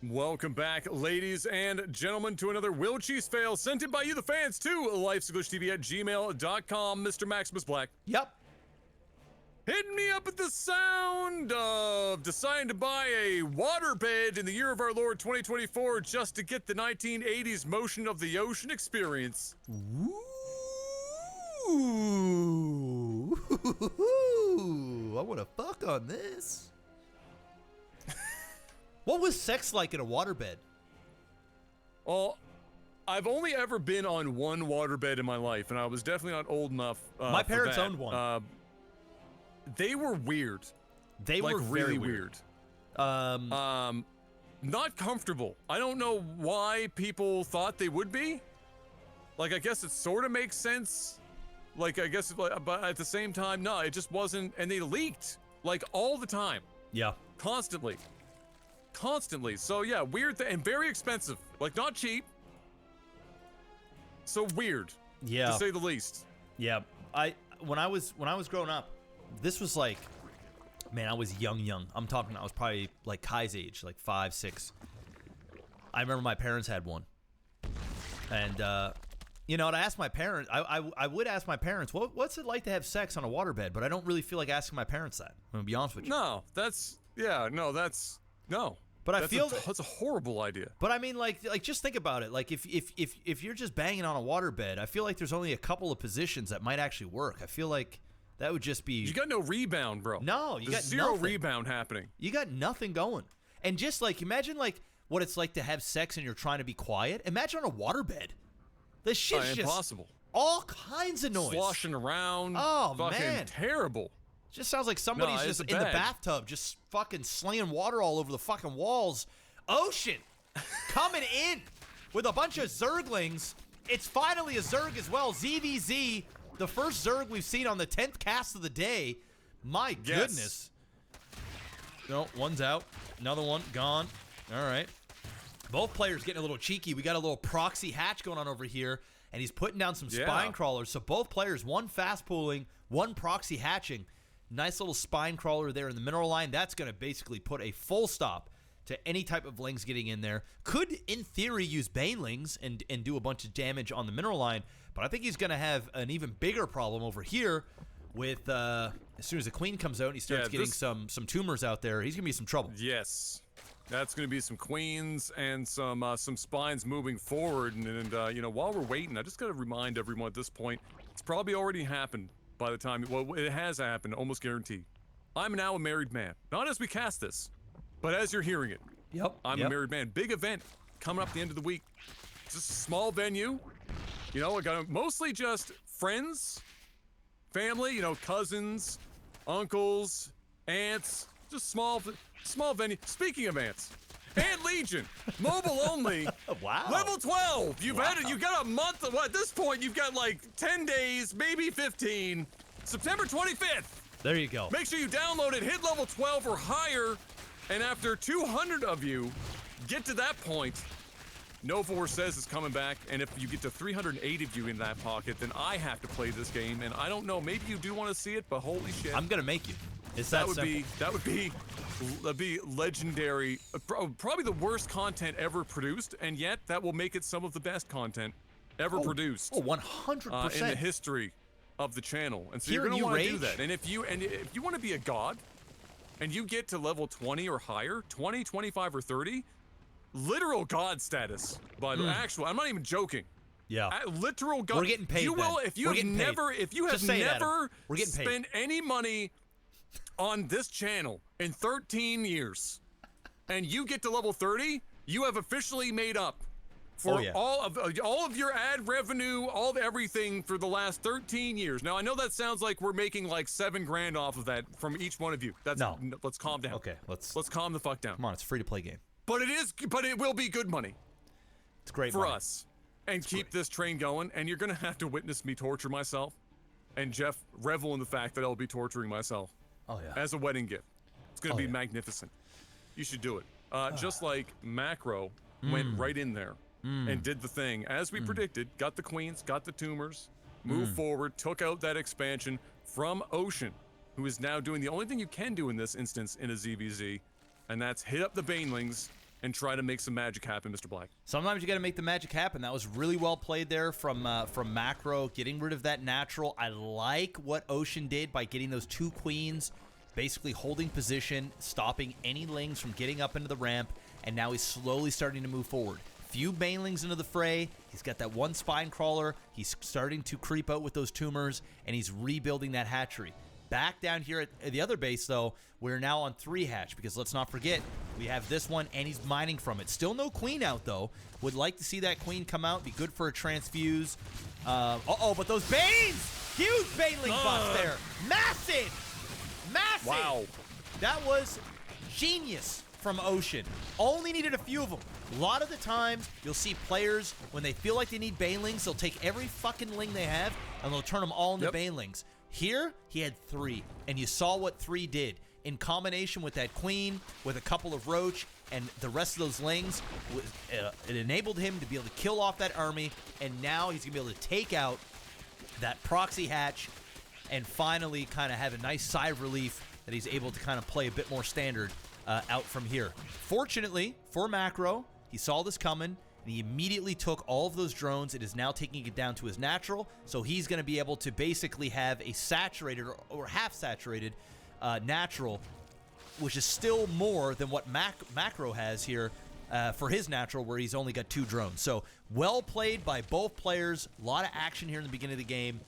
Welcome back, ladies and gentlemen, to another Will Cheese Fail sent in by you, the fans, to Lifesaglitchtv at gmail.com. Mr. Maximus Black. Yep. Hitting me up at the sound of deciding to buy a waterbed in the year of our Lord 2024 just to get the 1980s motion of the ocean experience. Ooh. I want to fuck on this. What was sex like in a waterbed? Well, I've only ever been on one waterbed in my life, and I was definitely not old enough. My parents owned one. They were weird. They like, were very really weird. Not Not comfortable. I don't know why people thought they would be. Like, I guess it sort of makes sense. Like, I guess, but at the same time, no, it just wasn't. And they leaked, like, all the time. Yeah. Constantly. So, yeah, weird and very expensive. Like, not cheap. So weird. Yeah. To say the least. Yeah. When I was growing up, this was like, man, I was young. I'm talking, I was probably like Kai's age, like 5, 6. I remember my parents had one. And, you know, and I asked my parents, I would ask my parents, what's it like to have sex on a waterbed? But I don't really feel like asking my parents that. I'm gonna be honest with you. No, no. But I feel that's a horrible idea. But I mean, like just think about it. Like if you're just banging on a waterbed, I feel like there's only a couple of positions that might actually work. I feel like that would just be. You got no rebound, bro. No, you got zero nothing. rebound happening. You got nothing going. And just like imagine like what it's like to have sex and you're trying to be quiet. Imagine on a waterbed. This shit's just impossible. All kinds of noise. Sloshing around. Oh, fucking man. Terrible. Just sounds like somebody's just in the bathtub, just fucking slaying water all over the fucking walls. Ocean coming in with a bunch of Zerglings. It's finally a Zerg as well. ZVZ, the first Zerg we've seen on the 10th cast of the day. My goodness. No, one's out. Another one gone. All right. Both players getting a little cheeky. We got a little proxy hatch going on over here, and he's putting down some spine crawlers. So both players, one fast pooling, one proxy hatching. Nice little spine crawler there in the mineral line. That's going to basically put a full stop to any type of lings getting in there. Could, in theory, use banelings and do a bunch of damage on the mineral line, but I think he's going to have an even bigger problem over here with, as soon as the queen comes out and he starts getting some tumors out there, he's going to be in some trouble. Yes. That's going to be some queens and some spines moving forward. And you know, while we're waiting, I just got to remind everyone at this point, it's probably already happened by the time, well, it has happened, almost guaranteed. I'm now a married man. Not as we cast this, but as you're hearing it. Yep. I'm a married man. Big event coming up the end of the week. It's just a small venue. You know, I got mostly just friends, family, you know, cousins, uncles, aunts, just small venue. Speaking of ants, Ant Legion, mobile only. Wow. Level 12. You've had it. You've got a month. At this point, you've got like 10 days, maybe 15. September 25th. There you go. Make sure you download it, hit level 12 or higher, and after 200 of you get to that point, Novor says is coming back, and if you get to 308 of you in that pocket, then I have to play this game, and I don't know, maybe you do want to see it, but holy shit. I'm gonna make you. It's that would be legendary. Probably the worst content ever produced, and yet that will make it some of the best content ever produced. Oh, 100%. In the history of the channel. And so Hearing you're going to want to you do that. And if you want to be a god, and you get to level 20 or higher, 20, 25, or 30, literal god status by the actual, I'm not even joking. Yeah. Literal god. We're getting paid. You will, if you have never spent any money on this channel in 13 years, and you get to level 30, you have officially made up for all of your ad revenue, all of everything for the last 13 years. Now I know that sounds like we're making like $7 grand off of that from each one of you. That's no. Let's calm down. Okay, let's calm the fuck down. Come on, it's a free to play game. But it will be good money. It's great for money. us. And it's keep this train going, and you're gonna have to witness me torture myself, and Jeff revel in the fact that I'll be torturing myself. Oh yeah. As a wedding gift. It's gonna be magnificent. You should do it. Just like Macro went right in there and did the thing. As we predicted, got the queens, got the tumors, moved forward, took out that expansion from Ocean, who is now doing the only thing you can do in this instance in a ZVZ, and that's hit up the banelings and try to make some magic happen, Mr. Black. Sometimes you got to make the magic happen. That was really well played there from Macro, getting rid of that natural. I like what Ocean did by getting those 2 queens, basically holding position, stopping any lings from getting up into the ramp, and now he's slowly starting to move forward. Few banelings into the fray. He's got that 1 spine crawler. He's starting to creep out with those tumors, and he's rebuilding that hatchery. Back down here at the other base, though, we're now on 3 hatch, because let's not forget, we have this one, and he's mining from it. Still no queen out, though. Would like to see that queen come out. Be good for a transfuse. But those banes! Huge baneling bust there. Massive! Massive! Wow. That was genius from Ocean. Only needed a few of them. A lot of the times, you'll see players, when they feel like they need banelings, they'll take every fucking ling they have, and they'll turn them all into banelings. Here, he had 3, and you saw what 3 did. In combination with that queen, with a couple of roach, and the rest of those lings, it enabled him to be able to kill off that army, and now he's going to be able to take out that proxy hatch and finally kind of have a nice sigh of relief that he's able to kind of play a bit more standard out from here. Fortunately for Macro, he saw this coming, and he immediately took all of those drones. It is now taking it down to his natural, so he's going to be able to basically have a saturated or half-saturated natural, which is still more than what Macro has here for his natural, where he's only got 2 drones. So well played by both players. A lot of action here in the beginning of the game,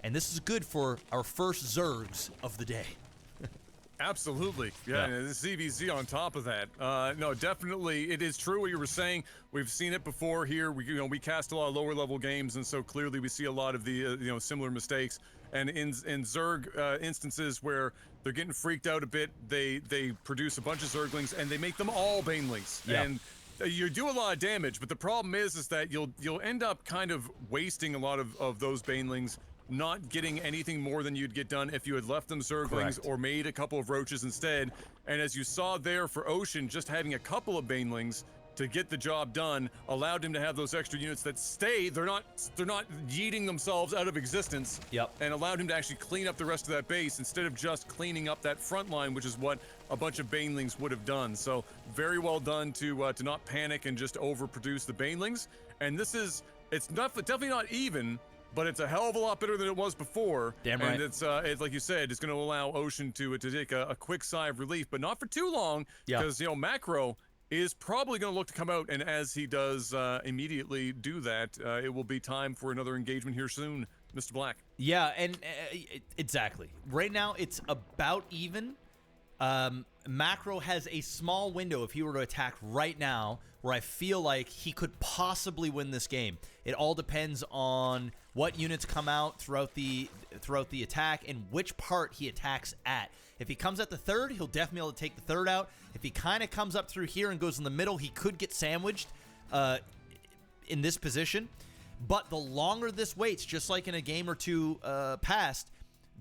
and this is good for our first Zergs of the day. Absolutely. Yeah, and the CVZ on top of that. No, definitely, it is true what you were saying. We've seen it before here. We cast a lot of lower level games, and so clearly we see a lot of the similar mistakes. And in Zerg instances where they're getting freaked out a bit, they produce a bunch of Zerglings and they make them all banelings. Yeah. And you do a lot of damage, but the problem is that you'll end up kind of wasting a lot of those banelings, not getting anything more than you'd get done if you had left them Zerglings. Correct. Or made a couple of roaches instead. And as you saw there for Ocean, just having a couple of banelings to get the job done allowed him to have those extra units that stay. They're not yeeting themselves out of existence. Yep. And allowed him to actually clean up the rest of that base instead of just cleaning up that front line, which is what a bunch of banelings would have done. So very well done to not panic and just overproduce the banelings. And it's definitely not even, but it's a hell of a lot better than it was before. Damn right. And it's like you said, it's going to allow Ocean to take a quick sigh of relief, but not for too long, because Macro is probably going to look to come out, and as he does immediately do that, it will be time for another engagement here soon, Mr. Black. Yeah, and exactly. Right now, it's about even. Macro has a small window if he were to attack right now, where I feel like he could possibly win this game. It all depends on what units come out throughout the attack and which part he attacks at. If he comes at the 3rd, he'll definitely be able to take the 3rd out. If he kind of comes up through here and goes in the middle, he could get sandwiched in this position. But the longer this waits, just like in a game or two past,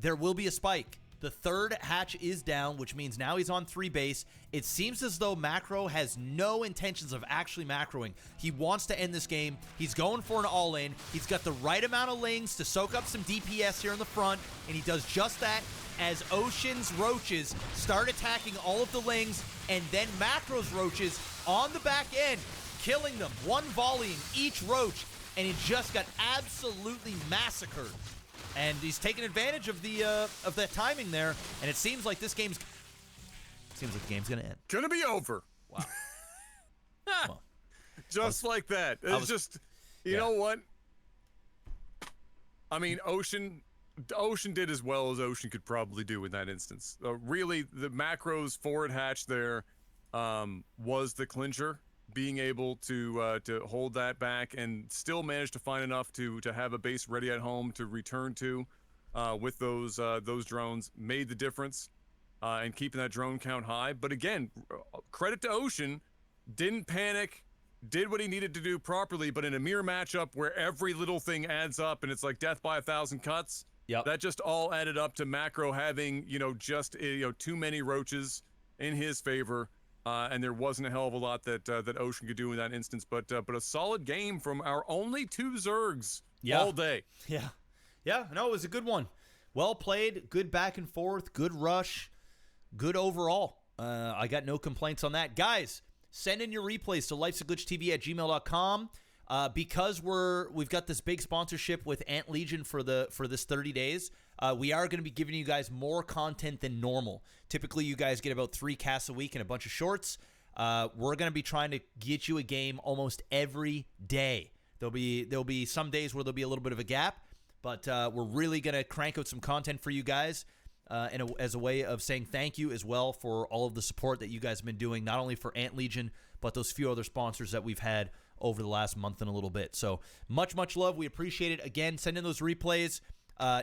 there will be a spike. The 3rd hatch is down, which means now he's on 3 base. It seems as though Macro has no intentions of actually macroing. He wants to end this game. He's going for an all-in. He's got the right amount of lings to soak up some DPS here in the front, and he does just that as Ocean's roaches start attacking all of the lings, and then Macro's roaches on the back end, killing them, one volleying each roach, and he just got absolutely massacred. And he's taking advantage of that timing there, and it seems like the game's gonna end. Gonna be over. Wow. Well, just like that. It's you know what? I mean, Ocean did as well as Ocean could probably do in that instance. Really, the Macro's forward hatch there was the clincher. Being able to hold that back and still manage to find enough to have a base ready at home to return to with those drones made the difference and keeping that drone count high. But again, credit to Ocean, didn't panic, did what he needed to do properly, but in a mirror matchup where every little thing adds up and it's like death by 1,000 cuts, that just all added up to Macro having just too many roaches in his favor. And there wasn't a hell of a lot that Ocean could do in that instance, but a solid game from our only 2 Zergs all day. Yeah, no, it was a good one. Well played, good back and forth, good rush, good overall. I got no complaints on that. Guys, Send in your replays to lifesaglitchtv@gmail.com. Because we've got this big sponsorship with Ant Legion for this 30 days, we are going to be giving you guys more content than normal. Typically, you guys get about 3 casts a week and a bunch of shorts. We're going to be trying to get you a game almost every day. There'll be some days where there'll be a little bit of a gap, but we're really going to crank out some content for you guys as a way of saying thank you as well for all of the support that you guys have been doing, not only for Ant Legion, but those few other sponsors that we've had over the last month and a little bit. So much love. We appreciate it. Again, send in those replays.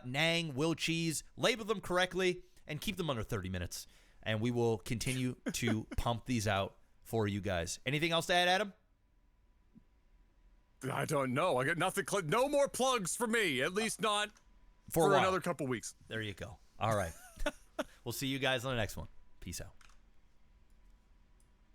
Nang, Will Cheese, label them correctly, and keep them under 30 minutes. And we will continue to pump these out for you guys. Anything else to add, Adam? I don't know. I got nothing. No more plugs for me. At least not for another couple weeks. There you go. All right. We'll see you guys on the next one. Peace out.